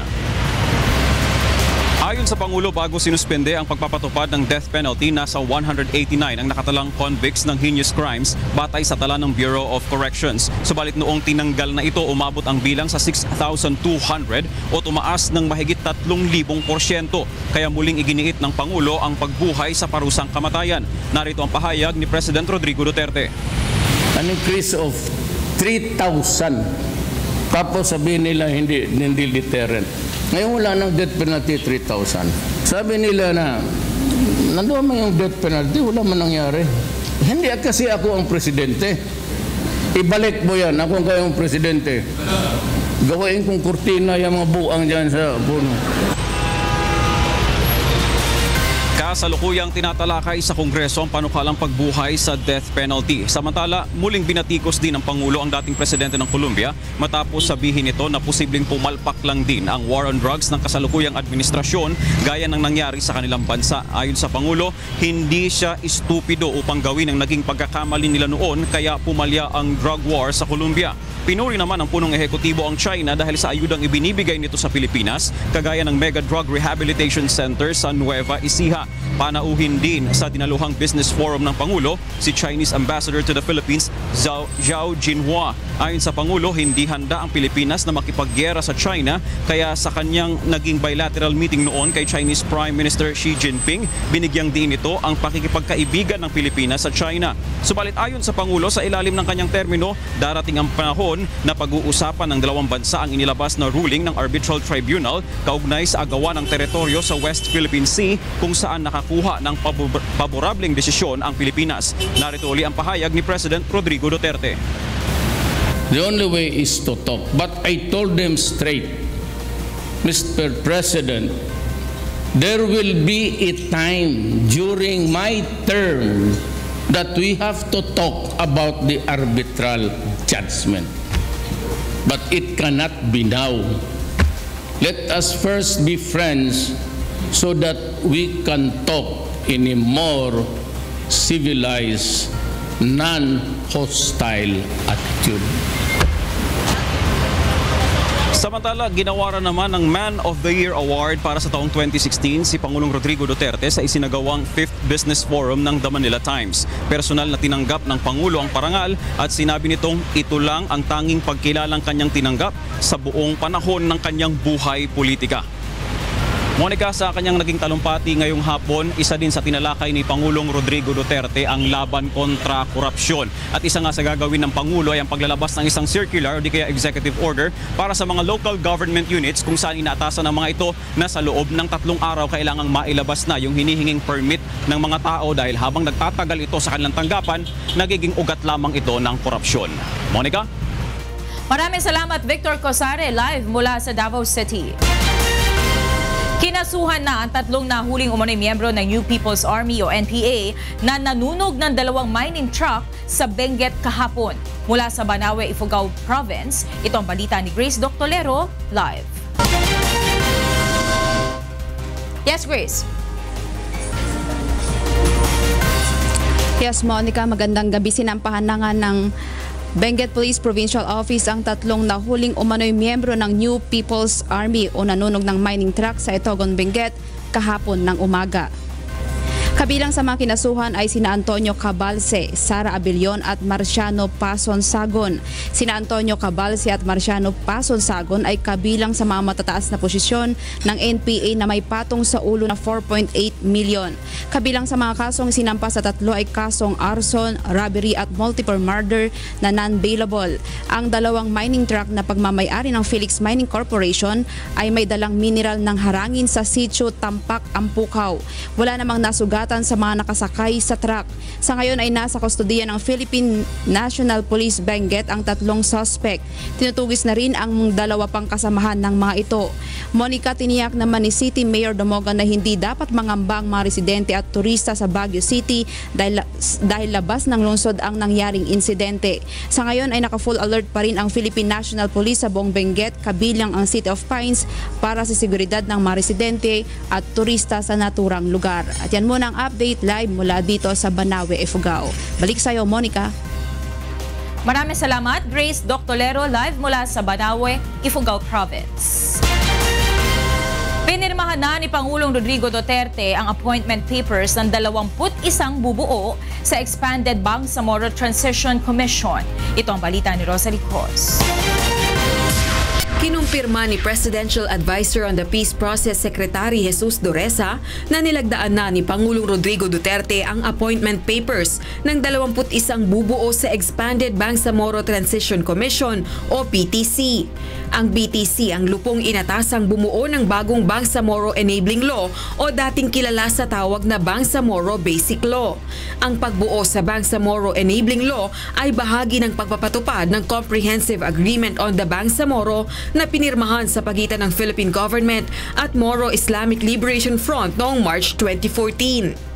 Ayon sa Pangulo, bago sinuspende ang pagpapatupad ng death penalty, nasa 189 ang nakatalang convicts ng heinous crimes batay sa tala ng Bureau of Corrections. Subalit noong tinanggal na ito, umabot ang bilang sa 6,200 o tumaas ng mahigit 3,000%. Kaya muling iginiit ng Pangulo ang pagbuhay sa parusang kamatayan. Narito ang pahayag ni President Rodrigo Duterte. An increase of 3,000. Tapos sabihin nila hindi deterrent. Ngayon wala ng death penalty 3,000. Sabi nila na nandoon man yung death penalty, wala man nangyari. Hindi kasi ako ang presidente. Ibalik mo yan, ako ang kayong presidente. Gawain kong kurtina yung mga buang dyan sa puno. Kasalukuyang tinatalakay sa Kongreso ang panukalang pagbuhay sa death penalty. Samantala, muling binatikos din ng Pangulo ang dating presidente ng Colombia matapos sabihin nito na posibleng pumalpak lang din ang war on drugs ng kasalukuyang administrasyon gaya ng nangyari sa kanilang bansa. Ayon sa Pangulo, hindi siya estupido upang gawin ang naging pagkakamali nila noon kaya pumalya ang drug war sa Colombia. Pinuri naman ng punong ehekutibo ang China dahil sa ayudang ibinibigay nito sa Pilipinas, kagaya ng Mega Drug Rehabilitation Center sa Nueva Ecija. Panauhin din sa dinaluhang business forum ng Pangulo si Chinese Ambassador to the Philippines, Zhao Jinhua. Ayon sa Pangulo, hindi handa ang Pilipinas na makipaggera sa China, kaya sa kanyang naging bilateral meeting noon kay Chinese Prime Minister Xi Jinping, binigyang din ito ang pakikipagkaibigan ng Pilipinas sa China. Subalit ayon sa Pangulo, sa ilalim ng kanyang termino, darating ang panahon na pag-uusapan ng dalawang bansa ang inilabas na ruling ng Arbitral Tribunal kaugnay sa agawan ng teritoryo sa West Philippine Sea kung saan nakakuha ng paborableng desisyon ang Pilipinas. Narito uli ang pahayag ni President Rodrigo Duterte. The only way is to talk. But I told them straight, Mr. President, there will be a time during my term that we have to talk about the arbitral judgment. But it cannot be now. Let us first be friends so that we can talk in a more civilized, non-hostile attitude. Samantala, ginawaran naman ng Man of the Year Award para sa taong 2016 si Pangulong Rodrigo Duterte sa isinagawang 5th Business Forum ng The Manila Times. Personal na tinanggap ng Pangulo ang parangal at sinabi nitong ito lang ang tanging pagkilalang kanyang tinanggap sa buong panahon ng kanyang buhay politika. Monica, sa kanyang naging talumpati ngayong hapon, isa din sa tinalakay ni Pangulong Rodrigo Duterte ang laban kontra korupsyon. At isa nga sa gagawin ng Pangulo ay ang paglalabas ng isang circular o di kaya executive order para sa mga local government units kung saan inaatasan ng mga ito na sa loob ng 3 araw kailangang mailabas na yung hinihinging permit ng mga tao dahil habang nagtatagal ito sa kanilang tanggapan, nagiging ugat lamang ito ng korupsyon. Monica? Maraming salamat, Victor Cosare, live mula sa Davao City. Kinasuhan na ang 3 nahuling umano'y miyembro ng New People's Army o NPA na nanunog ng 2 mining truck sa Benguet kahapon. Mula sa Banawe, Ifugao Province, ito ang balita ni Grace Doctolero, live. Yes, Grace. Yes, Monica, magandang gabi. Sinampahan na nga ng Benguet Police Provincial Office ang 3 nahuling umano'y miyembro ng New People's Army o nanunog ng mining truck sa Itogon, Benguet kahapon ng umaga. Kabilang sa mga kinasuhan ay sina Antonio Cabalce, Sara Abellon at Marciano Pasonsagon. Sina Antonio Cabalce at Marciano Pasonsagon ay kabilang sa mga matataas na posisyon ng NPA na may patong sa ulo na 4.8 million. Kabilang sa mga kasong sinampa sa tatlo ay kasong arson, robbery at multiple murder na non-bailable. Ang dalawang mining truck na pagmamay-ari ng Felix Mining Corporation ay may dalang mineral ng harangin sa sitio Tampak, Ampukaw. Wala namang nasugatan sa mga nakasakay sa truck. Sa ngayon ay nasa kustodiya ng Philippine National Police Benguet ang tatlong suspect. Tinutugis na rin ang dalawa pang kasamahan ng mga ito. Monica, tiniyak naman ni City Mayor Damogan na hindi dapat mangamba ang mga residente at turista sa Baguio City dahil labas ng lungsod ang nangyaring insidente. Sa ngayon ay naka-full alert pa rin ang Philippine National Police sa buong Benguet, kabilang ang City of Pines para sa seguridad ng mga residente at turista sa naturang lugar. At yan muna ang update live mula dito sa Banawe, Ifugao. Balik sa iyo, Monica. Maraming salamat, Grace Doctolero, live mula sa Banawe, Ifugao Province. Pinirmahan na ni Pangulong Rodrigo Duterte ang appointment papers ng 21 bubuo sa Expanded Bangsamoro Transition Commission. Ito ang balita ni Rosalie Cruz. Kinumpirma ni Presidential Advisor on the Peace Process Secretary Jesus Dureza na nilagdaan na ni Pangulong Rodrigo Duterte ang appointment papers ng 21 bubuo sa Expanded Bangsamoro Transition Commission o PTC. Ang BTC ang lupong inatasang bumuo ng bagong Bangsamoro Enabling Law o dating kilala sa tawag na Bangsamoro Basic Law. Ang pagbuo sa Bangsamoro Enabling Law ay bahagi ng pagpapatupad ng Comprehensive Agreement on the Bangsamoro na pinirmahan sa pagitan ng Philippine Government at Moro Islamic Liberation Front noong March 2014.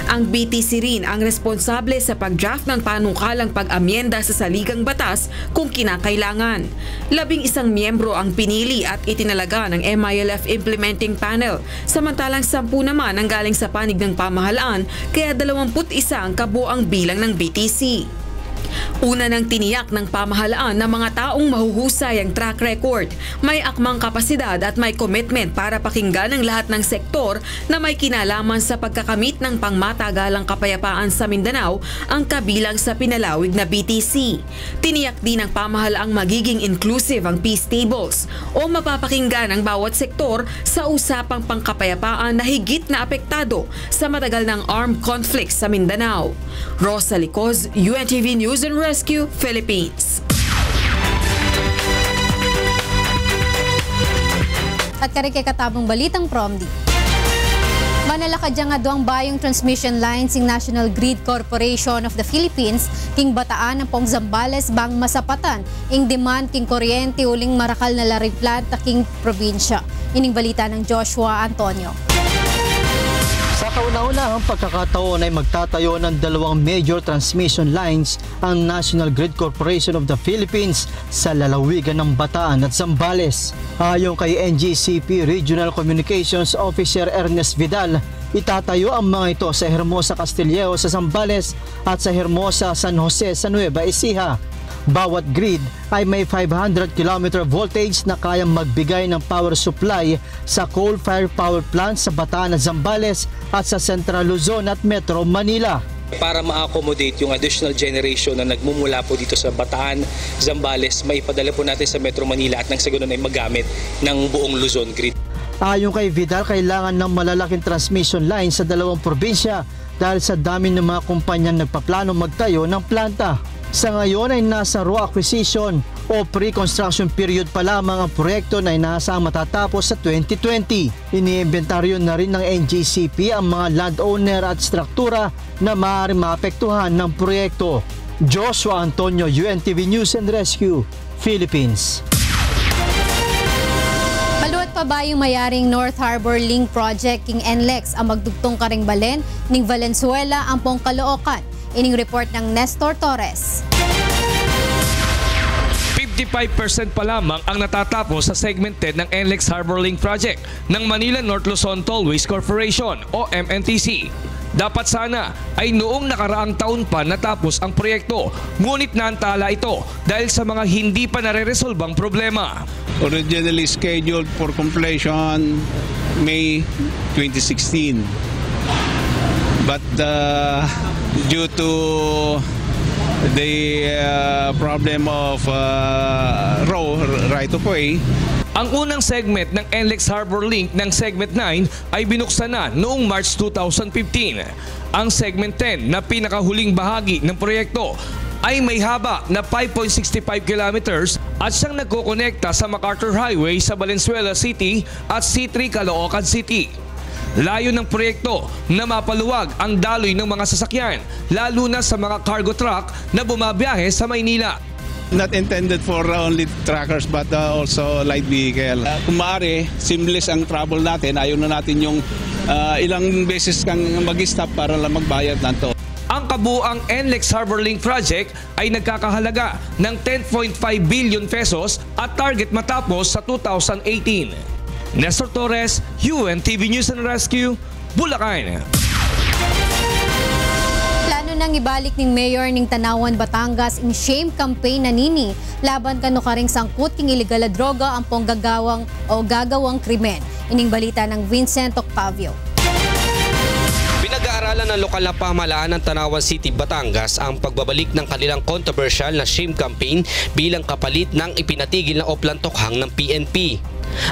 Ang BTC rin ang responsable sa pag-draft ng panukalang pag-amyenda sa saligang batas kung kinakailangan. 11 miyembro ang pinili at itinalaga ng MILF Implementing Panel, samantalang 10 naman ang galing sa panig ng pamahalaan, kaya 21 ang kabuoang bilang ng BTC. Una nang tiniyak ng pamahalaan na mga taong mahuhusay ang track record, may akmang kapasidad at may commitment para pakinggan ang lahat ng sektor na may kinalaman sa pagkakamit ng pangmatagalang kapayapaan sa Mindanao ang kabilang sa pinalawig na BTC. Tiniyak din ng pamahalaang magiging inclusive ang peace tables o mapapakinggan ang bawat sektor sa usapang pangkapayapaan na higit na apektado sa matagal ng armed conflict sa Mindanao. Rosalie Cruz, UNTV News and Rescue, Philippines. At karike katabang balitang promdi. Manalakad nga doang bayong transmission lines ng National Grid Corporation of the Philippines king bataan ng pong Zambales bang masapatan ing demand king kuryente uling marakal na lariplat king probinsya. Ining balita ng Joshua Antonio. Sa kauna-unahang pagkakataon ay magtatayo ng 2 major transmission lines ang National Grid Corporation of the Philippines sa lalawigan ng Bataan at Zambales. Ayon kay NGCP Regional Communications Officer Ernest Vidal, itatayo ang mga ito sa Hermosa Castillejo sa Zambales at sa Hermosa San Jose sa Nueva Ecija. Bawat grid ay may 500 km voltage na kayang magbigay ng power supply sa coal-fired power plants sa Bataan at Zambales at sa Central Luzon at Metro Manila. Para ma-accommodate yung additional generation na nagmumula po dito sa Bataan, Zambales, may ipadala po natin sa Metro Manila at nang sa ganun ay magamit ng buong Luzon grid. Ayon kay Vidal, kailangan ng malalaking transmission line sa 2 probinsya dahil sa dami ng mga kumpanyang nagpaplano magtayo ng planta. Sa ngayon ay nasa raw acquisition o pre-construction period pa lamang ang proyekto na inaasang matatapos sa 2020. Iniimbentaryo na rin ng NGCP ang mga landowner at struktura na maaaring maapektuhan ng proyekto. Joshua Antonio, UNTV News and Rescue, Philippines. Maluwat pa ba yung mayaring North Harbor Link Project king NLEX ang magdugtong karing balen ning Valenzuela ang pong Caloocan? Ining report ng Nestor Torres. 55% pa lamang ang natatapos sa Segment 10 ng NLEX Harbor Link Project ng Manila North Luzon Tollways Corporation o MNTC. Dapat sana ay noong nakaraang taon pa natapos ang proyekto, ngunit naantala ito dahil sa mga hindi pa nare-resolbang problema. Originally scheduled for completion May 2016. But due to the problem of right of way, ang unang segment ng NLEX Harbor Link ng Segment 9 ay binuksan na noong March 2015. Ang Segment 10 na pinakahuling bahagi ng proyekto ay may haba na 5.65 kilometers at siyang nagkokonekta sa MacArthur Highway sa Valenzuela City at C3 Caloocan City. Layo ng proyekto na mapaluwag ang daloy ng mga sasakyan, lalo na sa mga cargo truck na bumabiyahe sa Maynila. not intended for only truckers but also light vehicle. Kung maaari, seamless ang travel natin. Ayaw na natin yung ilang beses kang mag-stop para lang magbayad ng to. Ang kabuang NLEX Harbor Link Project ay nagkakahalaga ng 10.5 billion pesos at target matapos sa 2018. Nestor Torres, UNTV News and Rescue, Bulacan. Plano nang ibalik ng Mayor ng Tanawan, Batangas in shame campaign na nini laban kano karing sangkot king illegal na droga ang gagawang krimen. Ining balita ng Vincent Octavio. Pinag-aaralan ng lokal na pamahalaan ng Tanawan City, Batangas ang pagbabalik ng kanilang controversial na shame campaign bilang kapalit ng ipinatigil na Oplan Tokhang ng PNP.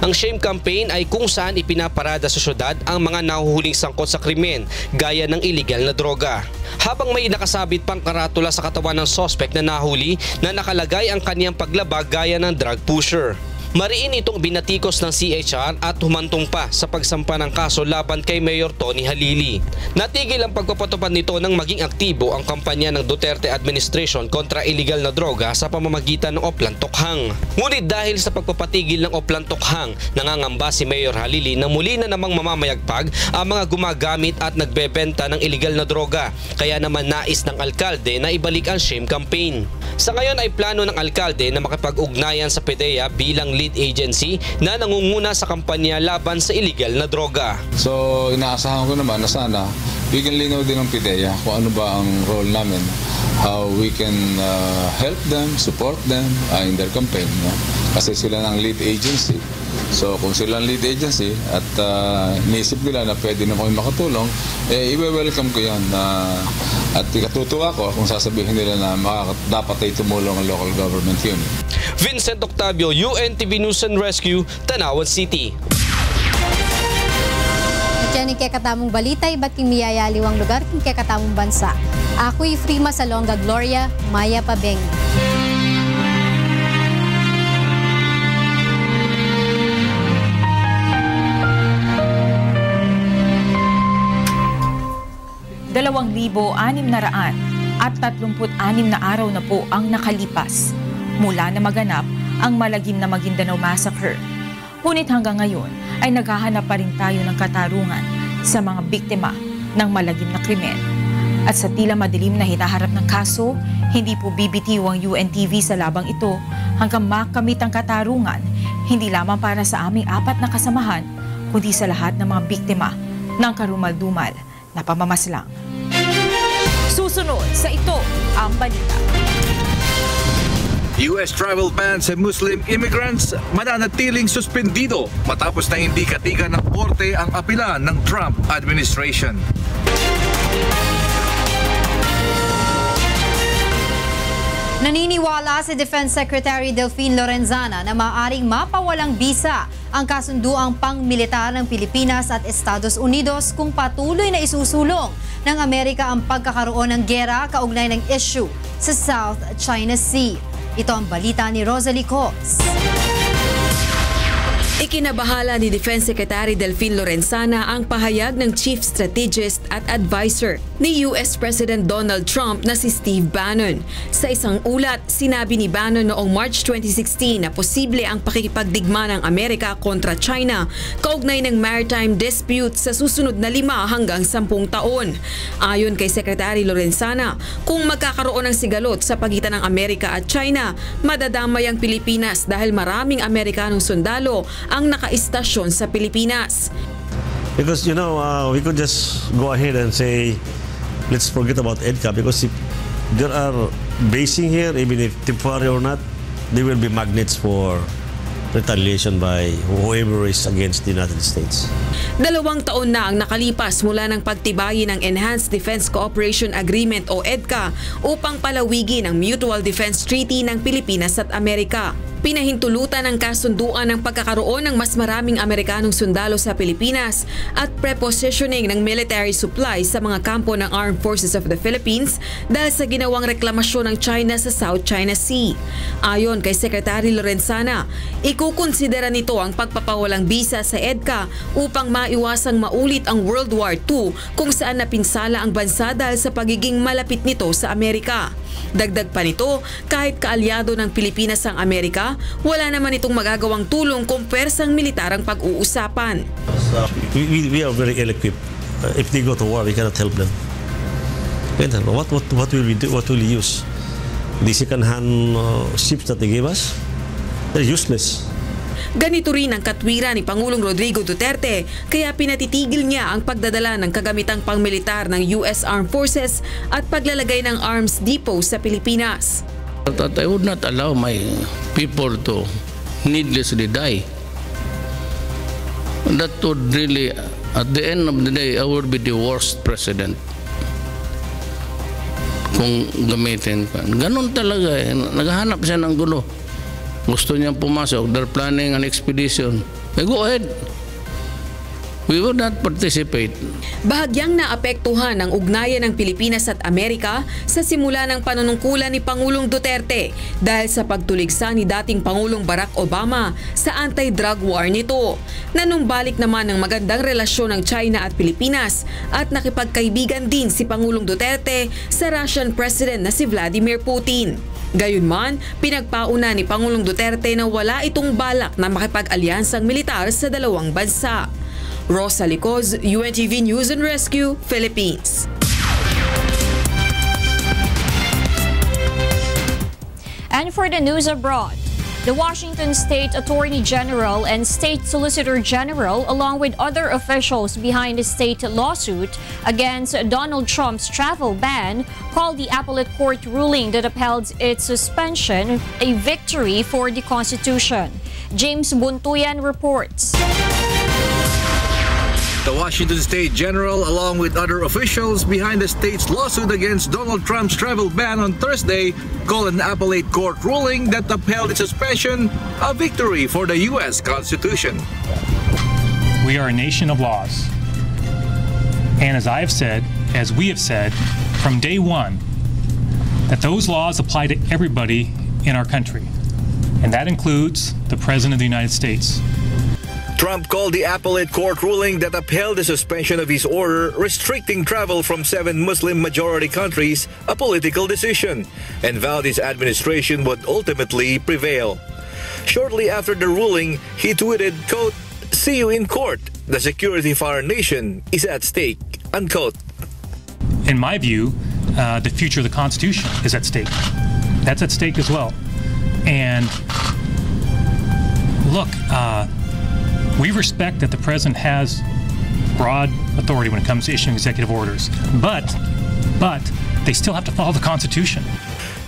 Ang shame campaign ay kung saan ipinaparada sa syudad ang mga nahuhuling sangkot sa krimen gaya ng illegal na droga. Habang may nakasabit pang karatula sa katawan ng suspect na nahuli na nakalagay ang kaniyang paglabag gaya ng drug pusher. Mariin itong binatikos ng CHR at humantong pa sa pagsampa ng kaso laban kay Mayor Tony Halili. Natigil ang pagpapatupad nito nang maging aktibo ang kampanya ng Duterte administration kontra illegal na droga sa pamamagitan ng Oplan Tokhang. Ngunit dahil sa pagpapatigil ng Oplan Tokhang, nangangamba si Mayor Halili na muli na namang mamamayagpag ang mga gumagamit at nagbebenta ng illegal na droga. Kaya naman nais ng alkalde na ibalik ang shame campaign. Sa ngayon ay plano ng alkalde na makipag-ugnayan sa PDEA bilang lead agency na nangunguna sa kampanya laban sa illegal na droga. So inaasahan ko naman na sana bigyan linaw din ng PDEA kung ano ba ang role namin, how we can help them, support them in their campaign. No? Kasi sila ng lead agency. So kung sila ang lead agency at niisip nila na pwede na kami makatulong, i-welcome ko yan. At ikatutuwa ko kung sasabihin nila na dapat ay tumulong ang local government unit. Vincent Octavio, UNTV News and Rescue, Tanawan City. Diyan kay katamong balita, iba't kimiyayaliwang lugar king kay katamong bansa. Ako'y Frima Salonga Gloria, Maya Pabeng. at 36 na araw na po ang nakalipas mula na maganap ang malagim na Maguindanao Massacre. Ngunit hanggang ngayon ay naghahanap pa rin tayo ng katarungan sa mga biktima ng malagim na krimen. At sa tila madilim na hinaharap ng kaso, hindi po bibitiw ang UNTV sa labang ito hanggang makamit ang katarungan, hindi lamang para sa aming 4 na kasamahan, kundi sa lahat ng mga biktima ng karumal-dumal na pamamaslang. Susunod sa Ito ang Balita. US travel ban sa Muslim immigrants mananatiling suspendido matapos na hindi katigan ng korte ang apela ng Trump administration. Naniniwala si Defense Secretary Delfin Lorenzana na maaaring mapawalang bisa ang kasunduang pang-militar ng Pilipinas at Estados Unidos kung patuloy na isusulong ng Amerika ang pagkakaroon ng giyera kaugnay ng issue sa South China Sea. Ito ang balita ni Rosalie Cos. Ikinabahala ni Defense Secretary Delfin Lorenzana ang pahayag ng Chief Strategist at Advisor ni US President Donald Trump na si Steve Bannon. Sa isang ulat, sinabi ni Bannon noong March 2016 na posible ang pakikipagdigma ng Amerika kontra China kaugnay ng maritime dispute sa susunod na 5 hanggang 10 taon. Ayon kay Secretary Lorenzana, kung magkakaroon ng sigalot sa pagitan ng Amerika at China, madadamay ang Pilipinas dahil maraming Amerikanong sundalo ang nakaistasyon sa Pilipinas. Because we could just go ahead and say let's forget about EDCA because if there are basing here, even if temporary or not, they will be magnets for retaliation by whoever is against the United States. 2 taon na ang nakalipas mula ng pagtibayin ng Enhanced Defense Cooperation Agreement o EDCA upang palawigin ang Mutual Defense Treaty ng Pilipinas at Amerika. Pinahintulutan ng kasunduan ng pagkakaroon ng mas maraming Amerikanong sundalo sa Pilipinas at prepositioning ng military supplies sa mga kampo ng Armed Forces of the Philippines dahil sa ginawang reklamasyon ng China sa South China Sea. Ayon kay Secretary Lorenzana, ikukonsidera nito ang pagpapawalang bisa sa EDCA upang maiwasang maulit ang World War II kung saan napinsala ang bansa dahil sa pagiging malapit nito sa Amerika. Dagdag pa nito, kahit kaalyado ng Pilipinas ang Amerika, wala naman itong magagawang tulong kung pwersang militar ang pag-uusapan. We are very ill-equipped. If they go to war, we cannot help them. What will we do? What will we use? The second-hand ships that they gave us? They're useless. Ganito rin ang katwiran ni Pangulong Rodrigo Duterte, kaya pinatitigil niya ang pagdadala ng kagamitang pangmilitar ng US Armed Forces at paglalagay ng arms depot sa Pilipinas. That I would not allow my people to needlessly die. That would really, at the end of the day, I would be the worst president. Kung gamitin pa. Ganon talaga eh. Naghahanap siya ng gulo. Gusto niyang pumasok. They're planning an expedition. Go ahead. We would not participate. Bahagyang naapektuhan ang ugnayan ng Pilipinas at Amerika sa simula ng panunungkulan ni Pangulong Duterte dahil sa pagtuligsa ni dating Pangulong Barack Obama sa anti-drug war nito. Nanumbalik naman ng magandang relasyon ng China at Pilipinas at nakipagkaibigan din si Pangulong Duterte sa Russian President na si Vladimir Putin. Gayunman, pinagpauna ni Pangulong Duterte na wala itong balak na makipag-alyansang militar sa dalawang bansa. Rosa Licoz, UNTV News and Rescue, Philippines. And for the news abroad, the Washington State Attorney General and State Solicitor General, along with other officials behind the state lawsuit against Donald Trump's travel ban, called the appellate court ruling that upheld its suspension a victory for the Constitution. James Buntuyan reports. The Washington State General, along with other officials behind the state's lawsuit against Donald Trump's travel ban on Thursday, called an appellate court ruling that upheld its suspension a victory for the U.S. Constitution. We are a nation of laws. And as I have said, as we have said, from day one, that those laws apply to everybody in our country. And that includes the President of the United States. Trump called the appellate court ruling that upheld the suspension of his order restricting travel from 7 Muslim-majority countries a political decision and vowed his administration would ultimately prevail. Shortly after the ruling, he tweeted, quote, "See you in court. The security of our nation is at stake," unquote. In my view, the future of the Constitution is at stake. That's at stake as well. And look, we respect that the president has broad authority when it comes to issuing executive orders, but they still have to follow the Constitution.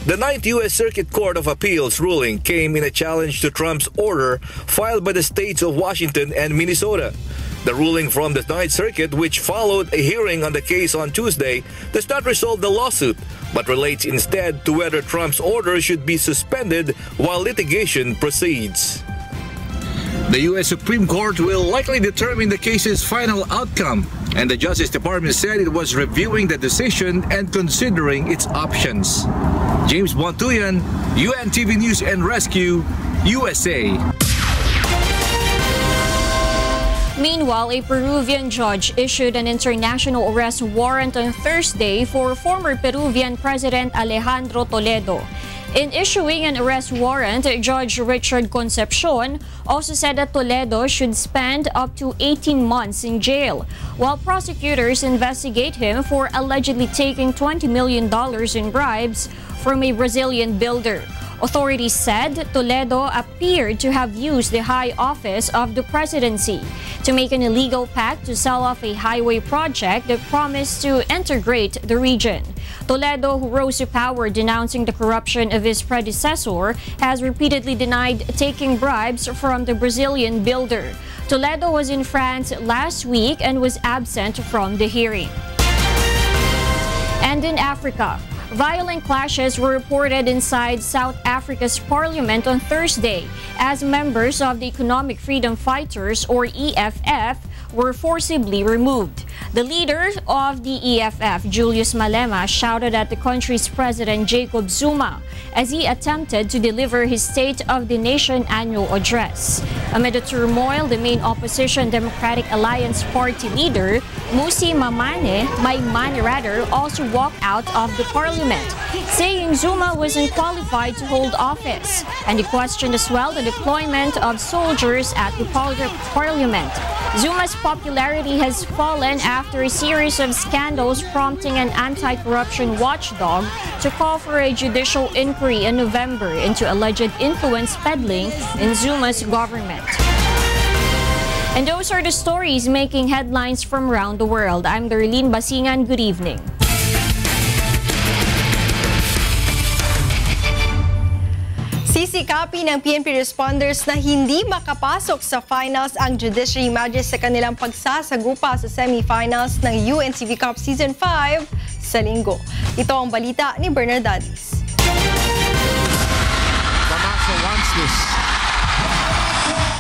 The 9th U.S. Circuit Court of Appeals ruling came in a challenge to Trump's order filed by the states of Washington and Minnesota. The ruling from the 9th Circuit, which followed a hearing on the case on Tuesday, does not resolve the lawsuit, but relates instead to whether Trump's order should be suspended while litigation proceeds. The U.S. Supreme Court will likely determine the case's final outcome, and the Justice Department said it was reviewing the decision and considering its options. James Buntuyan, UNTV News and Rescue, USA. Meanwhile, a Peruvian judge issued an international arrest warrant on Thursday for former Peruvian President Alejandro Toledo. In issuing an arrest warrant, Judge Richard Concepcion also said that Toledo should spend up to 18 months in jail, while prosecutors investigate him for allegedly taking $20 million in bribes from a Brazilian builder. Authorities said Toledo appeared to have used the high office of the presidency to make an illegal pact to sell off a highway project that promised to integrate the region. Toledo, who rose to power denouncing the corruption of his predecessor, has repeatedly denied taking bribes from the Brazilian builder. Toledo was in France last week and was absent from the hearing. And in Africa, violent clashes were reported inside South Africa's parliament on Thursday as members of the Economic Freedom Fighters, or EFF, were forcibly removed. The leader of the EFF, Julius Malema, shouted at the country's President Jacob Zuma as he attempted to deliver his State of the Nation annual address. Amid the turmoil, the main opposition Democratic Alliance Party leader, Musi Maimane, also walked out of the parliament, saying Zuma was unqualified to hold office, and he questioned as well the deployment of soldiers at the parliament. Zuma's popularity has fallen after a series of scandals, prompting an anti-corruption watchdog to call for a judicial inquiry in November into alleged influence peddling in Zuma's government. And those are the stories making headlines from around the world. I'm Darlene Basingan. Good evening. Sisikapin ng PNP responders na hindi makapasok sa finals ang Judiciary Magistrates sa kanilang pagsasagupa sa semifinals ng UNTV Cup Season 5 sa Linggo. Ito ang balita ni Bernard Dadis. Damaso wants this.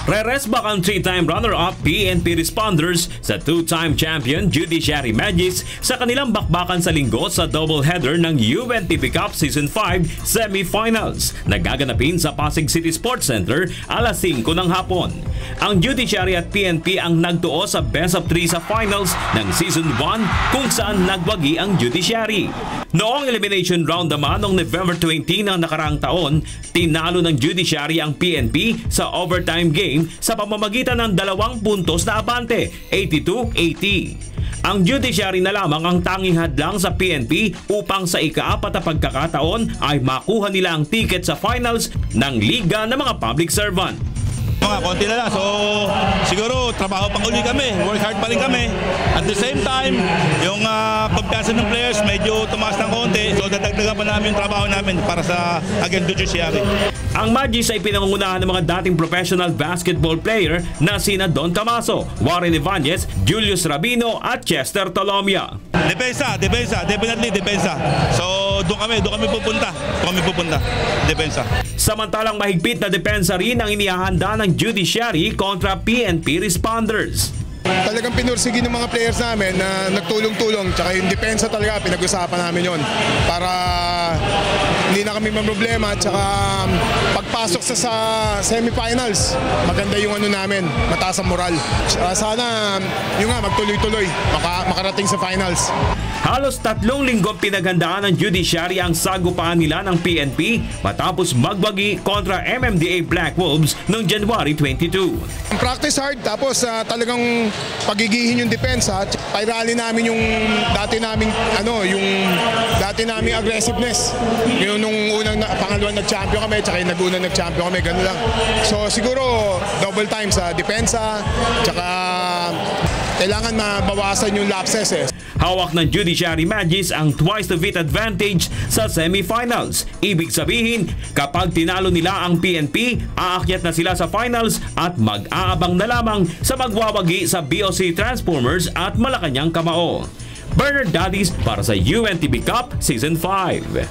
Re-resback ang 3-time runner-up PNP responders sa 2-time champion Judiciary Magistrates sa kanilang bakbakan sa Linggo sa doubleheader ng UNTV Cup Season 5 semifinals na gaganapin sa Pasig City Sports Center alas 5 ng hapon. Ang Judiciary at PNP ang nagtuo sa best of 3 sa finals ng Season 1 kung saan nagwagi ang Judiciary. Noong elimination round naman noong November 20 ng nakaraang taon, tinalo ng Judiciary ang PNP sa overtime game sa pamamagitan ng 2 puntos na abante, 82-80. Ang Judiciary na lamang ang tanging hadlang sa PNP upang sa ika-4 na pagkakataon ay makuha nila ang ticket sa finals ng Liga ng mga Public Servant. Mga konti na lang. So siguro trabaho pang uli kami. Work hard pa rin kami. At the same time, yung pagkasa ng players medyo tumaas ng konti. So dadagdagan pa namin yung trabaho namin para sa against the Judiciary. Ang Magis ay pinangungunahan ng mga dating professional basketball player na sina Don Camaso, Warren Ibanez, Julius Rabino at Chester Tolomia. Depensa, definitely depensa. So doon kami pupunta. Depensa. Samantalang mahigpit na depensa rin ang inihahanda ng Judiciary kontra PNP responders. Talagang pinursigi ng mga players namin na nagtulong-tulong, tsaka yung depensa talaga pinag-usapan namin yon para hindi na kami problema, tsaka pagpasok sa semifinals maganda yung namin, mataas ang moral. Sana yung magtuloy-tuloy makarating sa finals. Halos 3 linggong pinaghandaan ng Judiciary ang sagupaan nila ng PNP matapos magwagi kontra MMDA Black Wolves noong January 22. Practice hard, tapos talagang pagigihin yung depensa, pairali namin yung dati naming aggressiveness. Yung nung unang pangalawang nag-champion kami, tsaka yung nag-unang nag-champion kami, gano'n lang. So siguro double time sa depensa, tsaka kailangan mabawasan yung lapses eh. Hawak ng Judiciary Magistrates ang twice-to-beat advantage sa semifinals. Ibig sabihin, kapag tinalo nila ang PNP, aakyat na sila sa finals at mag-aabang na lamang sa magwawagi sa BOC Transformers at Malacanang Kamao. Bernard Dadis para sa UNTV Cup Season 5.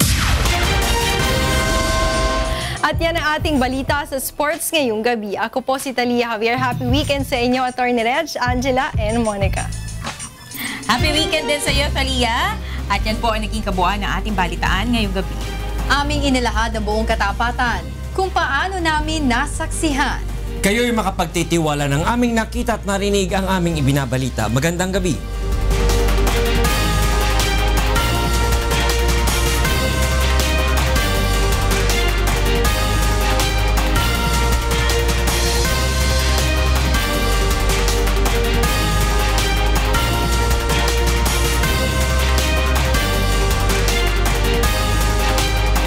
At yan ang ating balita sa sports ngayong gabi. Ako po si Talia Javier. Happy weekend sa inyo, Attorney Reg, Angela, and Monica. Happy weekend din sa iyo, Talia. At yan po ang naging kabuuan ng ating balitaan ngayong gabi. Aming inilahad ang buong katapatan kung paano namin nasaksihan. Kayo'y makapagtitiwala ng aming nakita at narinig ang aming ibinabalita. Magandang gabi.